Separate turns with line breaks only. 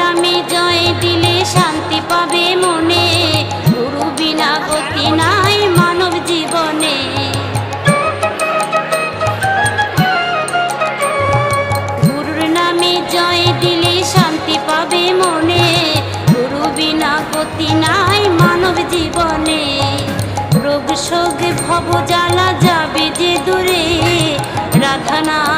নামে জয় দিলে শান্তি পাবে মনে, গুরু বিনা গতি নাই মানব জীবনে। গুরুর নামে জয় দিলে শান্তি পাবে মনে, গুরু বিনা গতি নাই মানব জীবনে। রোগ শোক ভব জ্বালা যাবে যে দূরে, রাধা নাম